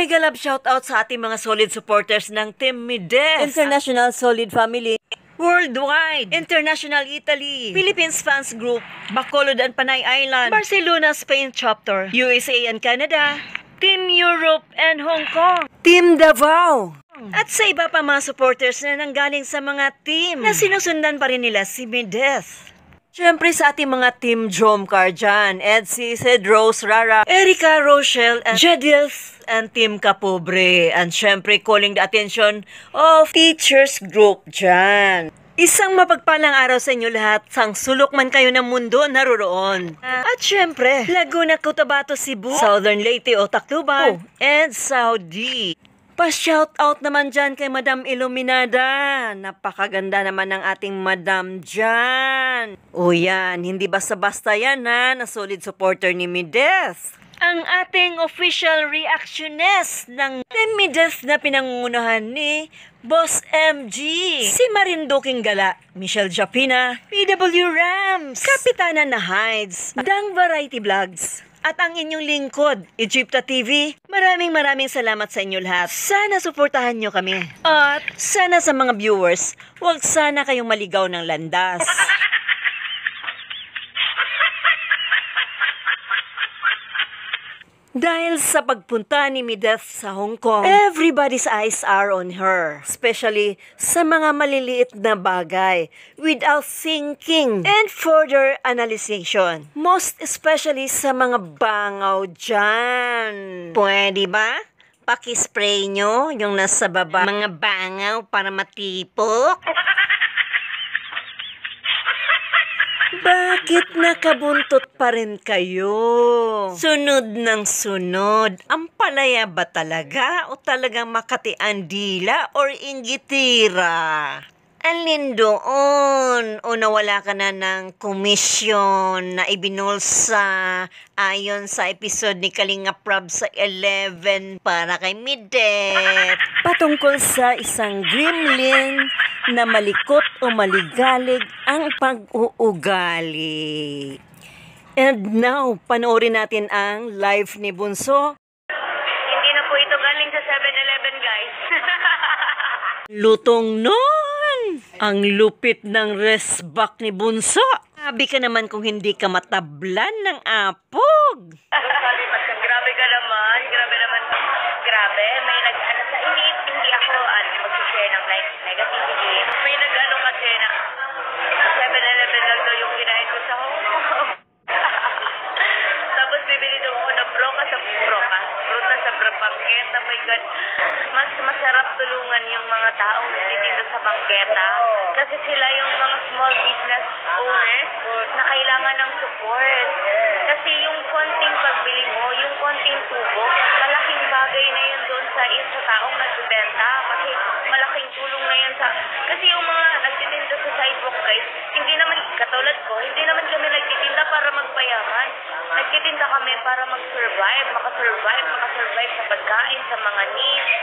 Mega love shoutout sa ating mga solid supporters ng Team Mides, International Solid Family, Worldwide, International Italy, Philippines Fans Group, Bacolod and Panay Island, Barcelona, Spain Chapter, USA and Canada, Team Europe and Hong Kong, Team Davao, at sa iba pa mga supporters na nanggaling sa mga team na sinusundan pa rin nila si Mides. Siyempre sa ating mga Team Jomcar dyan, Edsy, Sid, Rose, Rara, Erica, Rochelle, and Jedith, and Team Kapobre. And siyempre calling the attention of Teachers Group dyan. Isang mapagpalang araw sa inyo lahat, sang sulok man kayo ng mundo naroroon. At syempre, Laguna, Cotabato, Cebu, Southern Leyte o Tacloban, and Saudi. Pa-shoutout naman dyan kay Madam Iluminada. Napakaganda naman ng ating Madam dyan. O yan, hindi basta-basta yan ha, na solid supporter ni Mides. Ang ating official reactionist ng Team Mides na pinangungunahan ni Boss MG, si Marinduking Gala, Michelle Japina, PW Rams, Kapitana na Hides, Dang Variety Vlogs, at ang inyong lingkod, Egypta TV. Maraming salamat sa inyo lahat. Sana suportahan nyo kami. At sana sa mga viewers, huwag sana kayong maligaw ng landas. Dahil sa pagpunta ni Mides sa Hong Kong, everybody's eyes are on her. Especially sa mga maliliit na bagay without thinking and further analyzation. Most especially sa mga bangaw dyan. Pwede ba? Pakispray nyo yung nasa baba. Mga bangaw para matipok. Bakit nakabuntot pa rin kayo? Sunod ng sunod. Ang palaya ba talaga? O talagang makati ang dila or inggitira? Alin doon? O nawala ka na ng komisyon na ibinulsa ayon sa episode ni Kalinga Prab sa 11 para kay Mides? Patungkol sa isang gremlin na malikot o maligalig ang pag-uugali. And now, panoorin natin ang live ni Bunso. Hindi na po ito galing sa 7-Eleven, guys. Lutong nun! Ang lupit ng resback ni Bunso. Sabi ka naman kung hindi ka matablan ng apog. Grabe ka naman. Grabe. May nag-ano sa init. Hindi ako mag-share ng negativity. May nag-ano kasi na 7-Eleven lang daw yung kinain ko sa Hong Kong. Tapos bibili daw ako ng prutas sa bangketa. My God. Mas masarap tulungan yung mga taong nagtitinda sa bangketa. Kasi sila yung mga small business owners na kailangan ng support. Kasi yung konting pagbili mo, yung konting tubo, malaking bagay na yun doon sa taong nagbibenta. Kasi malaking tulong na yun sa... Kasi yung mga nagtitinda sa sidewalk, guys, hindi naman, katulad ko, hindi naman kami nagtitinda para magpayaman. Nagtitinda kami para mag-survive, makasurvive sa pagkain, sa mga needs.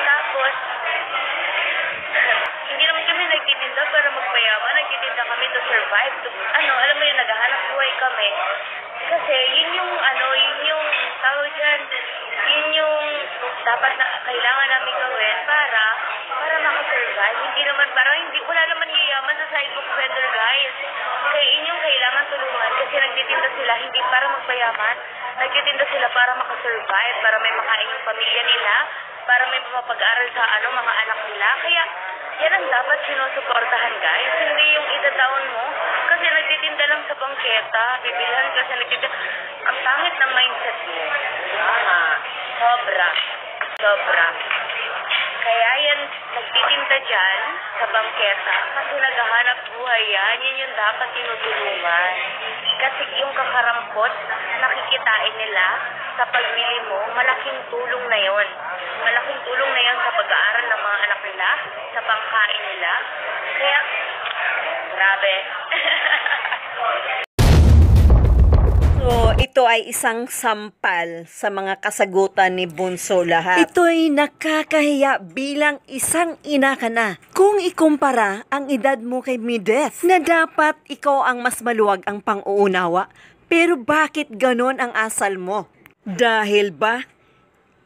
Tapos, hindi naman kami nagtitinda para magpayaman, nagtitinda kami to survive. Alam mo yun, naghahanap buhay kami. Kasi yun yung tawag dyan, yun yung dapat na kailangan namin gawin para makasurvive. Hindi naman, wala naman yayaman sa sidewalk vendor, guys. Kaya yun yung kailangan tulungan kasi nagtitinda sila hindi para magpayaman. Nagtitinda sila para makasurvive, para may makain yung pamilya nila, para may mapag-aral sa mga anak nila. Kaya yan ang dapat sinusuportahan, guys. Hindi yung idadaon mo kasi nagtitinda lang sa bangketa, bibilhan kasi nagtitinda. Ang pangit ng mindset mo. Sobra. Kaya yan, nagtitinda dyan sa bangketa kasi naghahanap buhay yan. Yan yung dapat tinutulungan. Kasi yung kakarampot, nakikitain nila sa pagbili mo, malaking tulong na yon. Malaking tulong na yon sa pag-aaral ng mga anak nila, sa pangkain nila. Kaya, grabe. So, ito ay isang sampal sa mga kasagutan ni Bunso lahat. Ito ay nakakahiya bilang isang ina ka na. Kung ikumpara ang edad mo kay Mides, na dapat ikaw ang mas maluwag ang pang-uunawa, pero bakit ganon ang asal mo? Dahil ba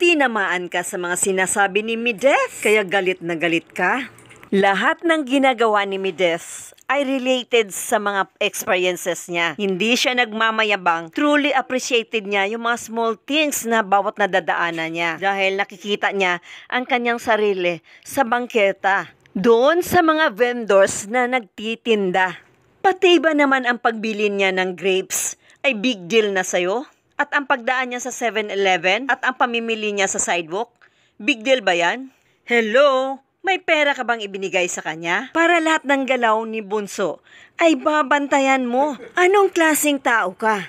Tinamaan ka sa mga sinasabi ni Mideth, kaya galit na galit ka. Lahat ng ginagawa ni Mideth ay related sa mga experiences niya. Hindi siya nagmamayabang. Truly appreciated niya yung mga small things na bawat nadadaanan niya. Dahil nakikita niya ang kanyang sarili sa bangketa. Doon sa mga vendors na nagtitinda. Pati ba naman ang pagbili niya ng grapes ay big deal na sa'yo? At ang pagdaan niya sa 7-Eleven at ang pamimili niya sa sidewalk? Big deal ba yan? Hello? May pera ka bang ibinigay sa kanya? Para lahat ng galaw ni Bunso ay babantayan mo. Anong klaseng tao ka?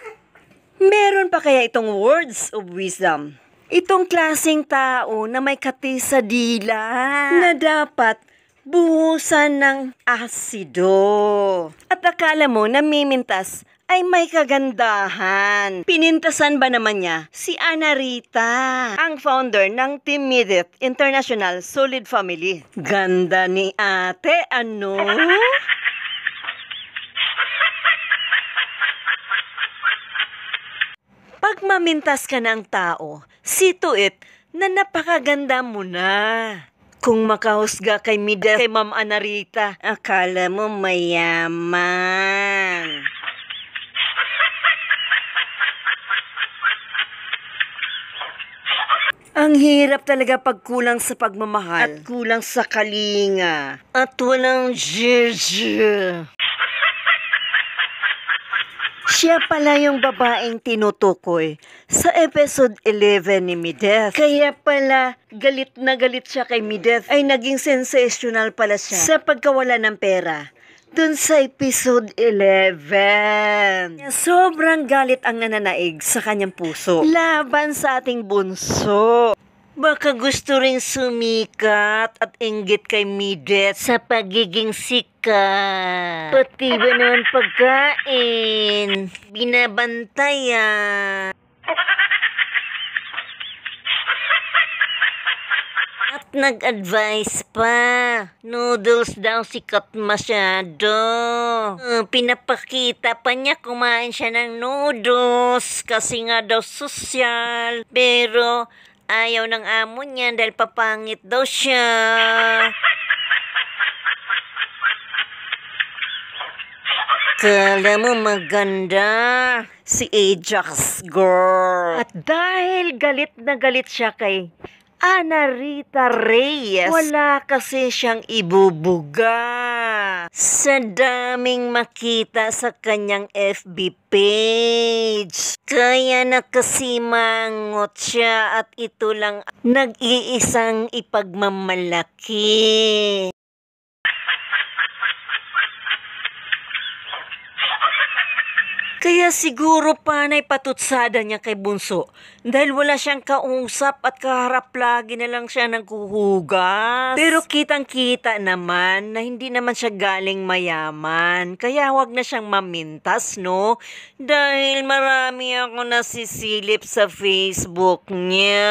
Meron pa kaya itong words of wisdom? Itong klaseng tao na may kati sa dila na dapat buhusan ng asido. At akala mo namimintas ay may kagandahan. Pinintasan ba naman niya si Ana Rita, ang founder ng Team Mideth International Solid Family. Ganda ni ate, ano? Pag mamintas ka ng tao, see to it na napakaganda mo na. Kung makahusga kay Mideth, kay Ma'am Ana Rita, akala mo mayaman. Ang hirap talaga pag kulang sa pagmamahal at kulang sa kalinga at walang jeje. Siya pala yung babaeng tinutukoy sa episode 11 ni Mideth. Kaya pala galit na galit siya kay Mideth ay naging sensational pala siya sa pagkawala ng pera. Dun sa episode 11. Sobrang galit ang nananaig sa kanyang puso. Laban sa ating bunso. Baka gusto ring sumikat at inggit kay Mideth sa pagiging sikat. Pati ba naman pagkain? Binabantayan. At nag-advise pa. Noodles daw sikat masyado. Pinapakita pa niya kumain siya ng noodles kasi nga daw sosyal. Pero ayaw ng amo niya dahil papangit daw siya. Kala mo maganda si Ajax girl. At dahil galit na galit siya kay Ana Rita Reyes, wala kasi siyang ibubuga. Sa daming makita sa kanyang FB page. Kaya nakasimangot siya at ito lang nag-iisang ipagmamalaki. Kaya siguro panay patutsada niya kay Bunso dahil wala siyang kausap at kaharap lagi na lang siya naghuhugas. Pero kitang-kita naman na hindi naman siya galing mayaman. Kaya wag na siyang mamintas, no? Dahil marami ako nasisilip sa Facebook niya.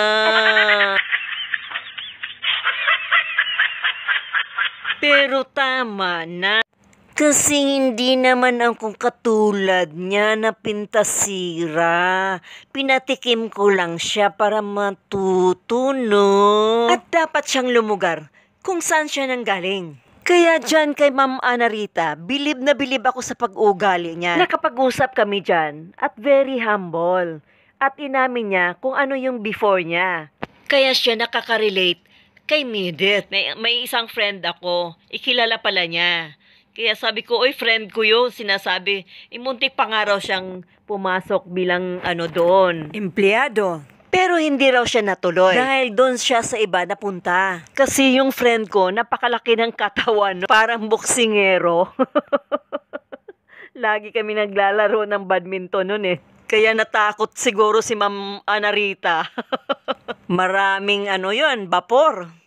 Pero tama na. Kasi hindi naman ako katulad niya na pintasira. Pinatikim ko lang siya para matuto, no? At dapat siyang lumugar kung saan siya nanggaling. Kaya dyan kay Ma'am Ana Rita, bilib na bilib ako sa pag-ugali niya. Nakapag-usap kami dyan at very humble. At inamin niya kung ano yung before niya. Kaya siya nakaka-relate kay Mideth. May isang friend ako, ikilala pala niya. Kaya sabi ko, oy, friend ko yun, sinasabi, imuntik pa nga raw siyang pumasok bilang doon, empleyado. Pero hindi raw siya natuloy. Dahil doon siya sa iba napunta. Kasi yung friend ko, napakalaki ng katawan, parang boksingero. Lagi kami naglalaro ng badminton nun eh. Kaya natakot siguro si Ma'am Ana Rita. Maraming vapor.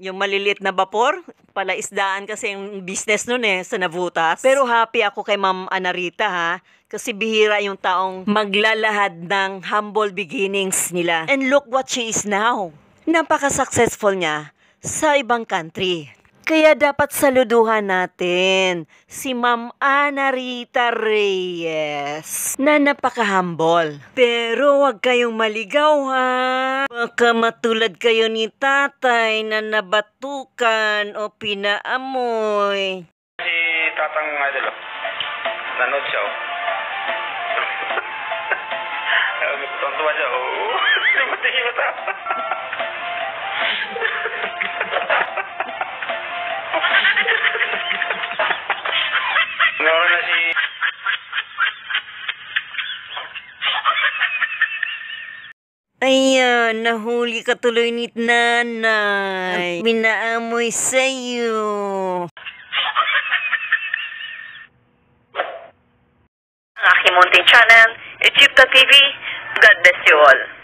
Yung maliliit na vapor, palaisdaan kasi yung business nun sa Navutas. Pero happy ako kay Ma'am Ana Rita ha, kasi bihira yung taong maglalahad ng humble beginnings nila. And look what she is now. Napaka-successful niya sa ibang country. Kaya dapat saluduhan natin si Ma'am Ana Rita Reyes na napaka-humble. Pero huwag kayong maligaw ha. Baka matulad kayo ni tatay na nabatukan o pinaamoy. Si Tatang Idol, nanood siya, oh. Tontuwa siya, oh. Lumating yung mata. Ngayon na si... Ayan, nahuli ka tuloy ni nanay. Minaamoy sa'yo. Ang aking munting channel, Egypta TV. God bless you all.